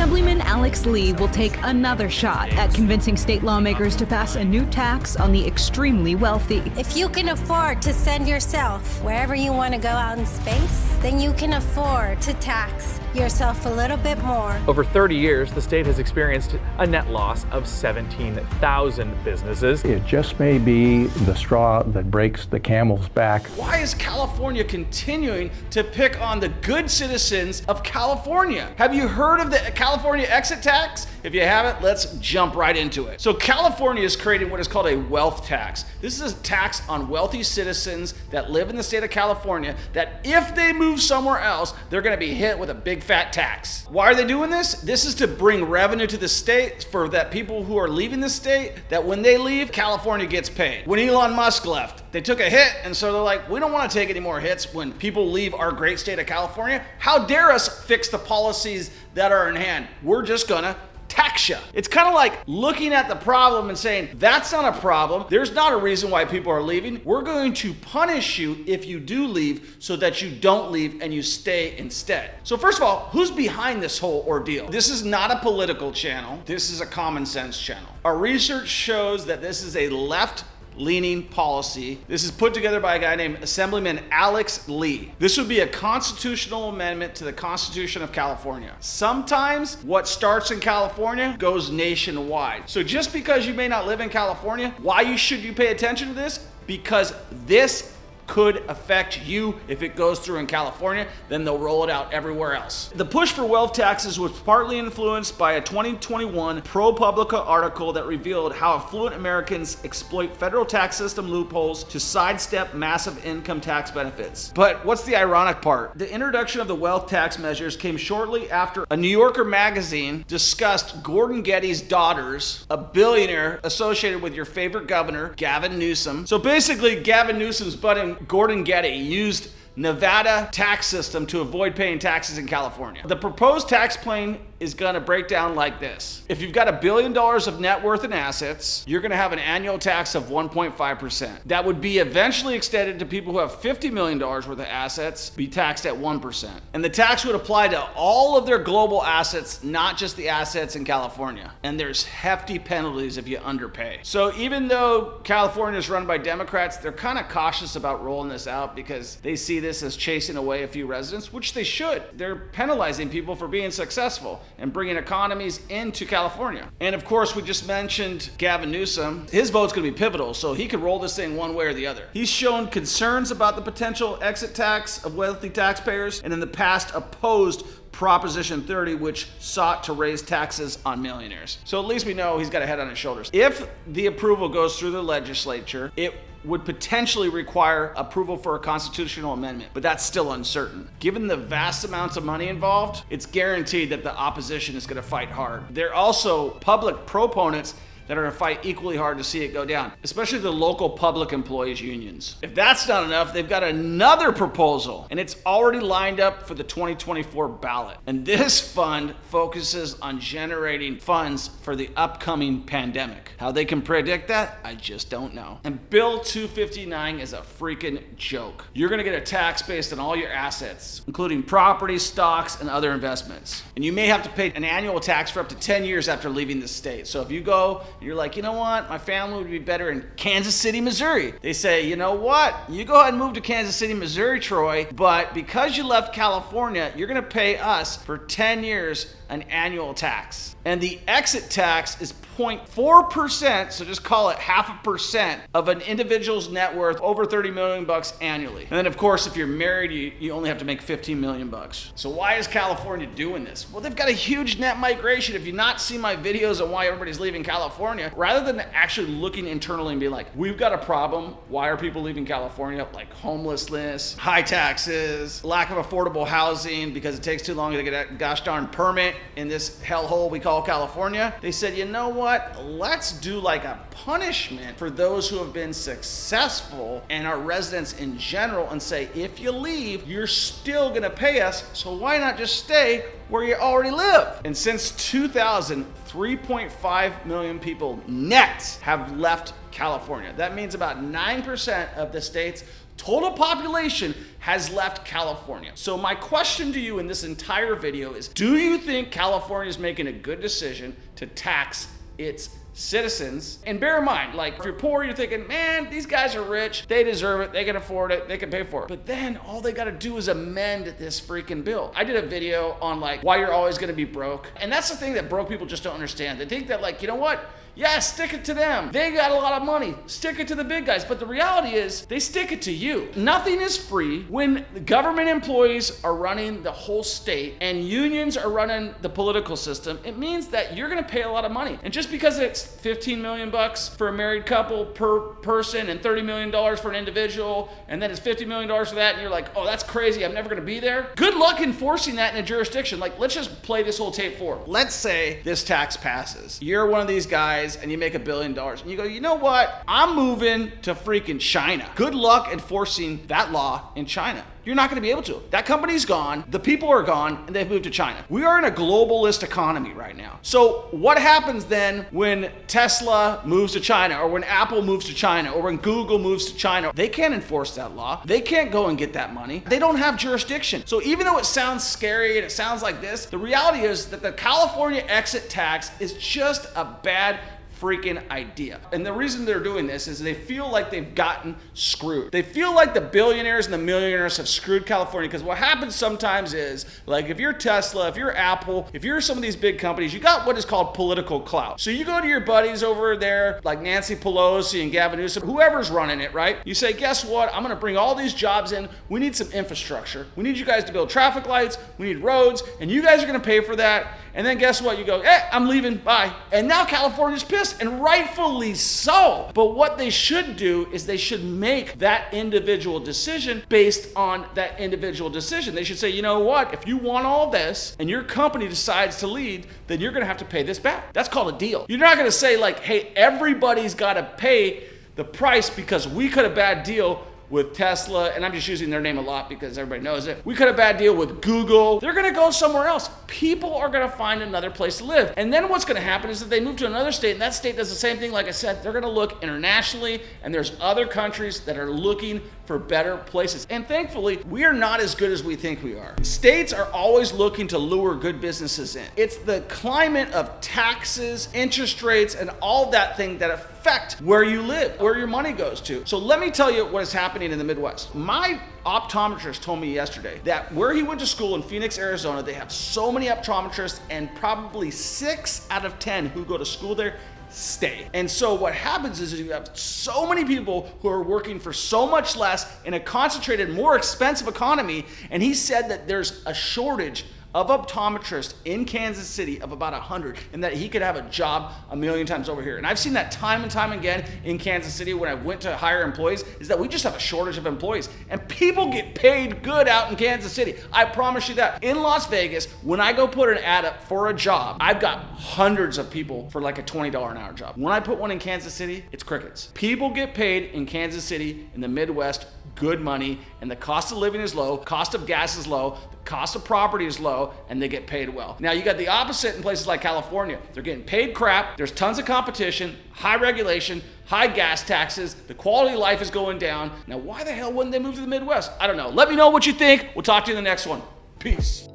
Assemblyman Alex Lee will take another shot at convincing state lawmakers to pass a new tax on the extremely wealthy. If you can afford to send yourself wherever you want to go out in space, then you can afford to tax yourself a little bit more. Over 30 years, the state has experienced a net loss of 17,000 businesses. It just may be the straw that breaks the camel's back. Why is California continuing to pick on the good citizens of California? Have you heard of the California exit tax? If you haven't, let's jump right into it. So California is creating what is called a wealth tax. This is a tax on wealthy citizens that live in the state of California that if they move somewhere else, they're gonna be hit with a big fat tax. Why are they doing this? This is to bring revenue to the state for that people who are leaving the state, that when they leave, California gets paid. When Elon Musk left, they took a hit, and so they're like, we don't want to take any more hits when people leave our great state of California. How dare us fix the policies that are in hand? We're just gonna tax you. It's kind of like looking at the problem and saying, that's not a problem. There's not a reason why people are leaving. We're going to punish you if you do leave so that you don't leave and you stay instead. So first of all, who's behind this whole ordeal? This is not a political channel. This is a common sense channel. Our research shows that this is a left-leaning policy. This is put together by a guy named Assemblyman Alex Lee. This would be a constitutional amendment to the Constitution of California. Sometimes what starts in California goes nationwide. So just because you may not live in California, why should you pay attention to this? Because this could affect you. If it goes through in California, then they'll roll it out everywhere else. The push for wealth taxes was partly influenced by a 2021 ProPublica article that revealed how affluent Americans exploit federal tax system loopholes to sidestep massive income tax benefits. But what's the ironic part? The introduction of the wealth tax measures came shortly after a New Yorker magazine discussed Gordon Getty's daughters, a billionaire associated with your favorite governor, Gavin Newsom. So basically, Gavin Newsom's buddy Gordon Getty used Nevada tax system to avoid paying taxes in California. The proposed tax plan is gonna break down like this. If you've got $1 billion of net worth and assets, you're gonna have an annual tax of 1.5%. That would be eventually extended to people who have $50 million worth of assets, be taxed at 1%. And the tax would apply to all of their global assets, not just the assets in California. And there's hefty penalties if you underpay. So even though California is run by Democrats, they're kind of cautious about rolling this out because they see this as chasing away a few residents, which they should. They're penalizing people for being successful and bringing economies into California. And of course, we just mentioned Gavin Newsom. His vote's gonna be pivotal, so he could roll this thing one way or the other. He's shown concerns about the potential exit tax of wealthy taxpayers, and in the past opposed Proposition 30, which sought to raise taxes on millionaires. So at least we know he's got a head on his shoulders. If the approval goes through the legislature, it would potentially require approval for a constitutional amendment, but that's still uncertain. Given the vast amounts of money involved, it's guaranteed that the opposition is going to fight hard. There are also public proponents that are going to fight equally hard to see it go down, especially the local public employees unions. If that's not enough, they've got another proposal, and it's already lined up for the 2024 ballot. And this fund focuses on generating funds for the upcoming pandemic. How they can predict that, I just don't know. And Bill 259 is a freaking joke. You're going to get a tax based on all your assets, including property, stocks, and other investments. And you may have to pay an annual tax for up to 10 years after leaving the state. So if you go and you're like, you know what, my family would be better in Kansas City, Missouri. They say, you know what, you go ahead and move to Kansas City, Missouri, Troy, but because you left California, you're going to pay us for 10 years an annual tax. And the exit tax is 0.4%, so just call it 0.5% of an individual's net worth over 30 million bucks annually. And then of course, if you're married, you only have to make 15 million bucks. So why is California doing this? Well, they've got a huge net migration. If you've not seen my videos on why everybody's leaving California, rather than actually looking internally and be like, we've got a problem, why are people leaving California? Like homelessness, high taxes, lack of affordable housing because it takes too long to get a gosh darn permit in this hellhole we call California. They said, you know what? Let's do like a punishment for those who have been successful and our residents in general and say, if you leave, you're still gonna pay us, so why not just stay where you already live? And since 2000, 3.5 million people net have left California. That means about 9% of the state's total population has left California. So my question to you in this entire video is, do you think California is making a good decision to tax its citizens? And bear in mind, like, if you're poor, you're thinking, man, these guys are rich, they deserve it, they can afford it, they can pay for it. But then all they gotta do is amend this freaking bill. I did a video on like why you're always gonna be broke. And that's the thing that broke people just don't understand. They think that, like, you know what? Yeah, stick it to them. They got a lot of money. Stick it to the big guys. But the reality is, they stick it to you. Nothing is free. When government employees are running the whole state and unions are running the political system, it means that you're gonna pay a lot of money. And just because it's $15 million for a married couple per person and $30 million for an individual, and then it's $50 million for that, and you're like, oh, that's crazy, I'm never gonna be there. Good luck enforcing that in a jurisdiction. Like, let's just play this whole tape forward. Let's say this tax passes. You're one of these guys and you make $1 billion and you go, you know what? I'm moving to freaking China. Good luck enforcing that law in China. You're not going to be able to. That company's gone, the people are gone, and they've moved to China. We are in a globalist economy right now. So what happens then when Tesla moves to China, or when Apple moves to China, or when Google moves to China? They can't enforce that law. They can't go and get that money. They don't have jurisdiction. So even though it sounds scary and it sounds like this, the reality is that the California exit tax is just a bad freaking idea. And the reason they're doing this is they feel like they've gotten screwed. They feel like the billionaires and the millionaires have screwed California, because what happens sometimes is, like, if you're Tesla, if you're Apple, if you're some of these big companies, you got what is called political clout. So you go to your buddies over there, like Nancy Pelosi and Gavin Newsom, whoever's running it, right? You say, guess what? I'm gonna bring all these jobs in. We need some infrastructure. We need you guys to build traffic lights. We need roads, and you guys are gonna pay for that. And then guess what? You go, I'm leaving, bye. And now California's pissed, and rightfully so. But what they should do is they should make that individual decision based on that individual decision. They should say, you know what? If you want all this and your company decides to lead, then you're gonna have to pay this back. That's called a deal. You're not gonna say like, hey, everybody's gotta pay the price because we cut a bad deal with Tesla, and I'm just using their name a lot because everybody knows it. We cut a bad deal with Google. They're gonna go somewhere else. People are gonna find another place to live. And then what's gonna happen is that they move to another state, and that state does the same thing. Like I said, they're gonna look internationally, and there's other countries that are looking for better places. And thankfully, we are not as good as we think we are. States are always looking to lure good businesses in. It's the climate of taxes, interest rates, and all that thing that affect where you live, where your money goes to. So let me tell you what is happening in the Midwest. My optometrist told me yesterday that where he went to school in Phoenix, Arizona, they have so many optometrists, and probably 6 out of 10 who go to school there stay. And so what happens is you have so many people who are working for so much less in a concentrated, more expensive economy. And he said that there's a shortage of optometrists in Kansas City of about 100, and that he could have a job a million times over here. And I've seen that time and time again in Kansas City when I went to hire employees, is that we just have a shortage of employees. And people get paid good out in Kansas City. I promise you that. In Las Vegas, when I go put an ad up for a job, I've got hundreds of people for like a $20 an hour job. When I put one in Kansas City, it's crickets. People get paid in Kansas City, in the Midwest, good money, and the cost of living is low, cost of gas is low, the cost of property is low, and they get paid well. Now you got the opposite in places like California. They're getting paid crap, there's tons of competition, high regulation, high gas taxes, the quality of life is going down. Now why the hell wouldn't they move to the Midwest? I don't know. Let me know what you think. We'll talk to you in the next one. Peace.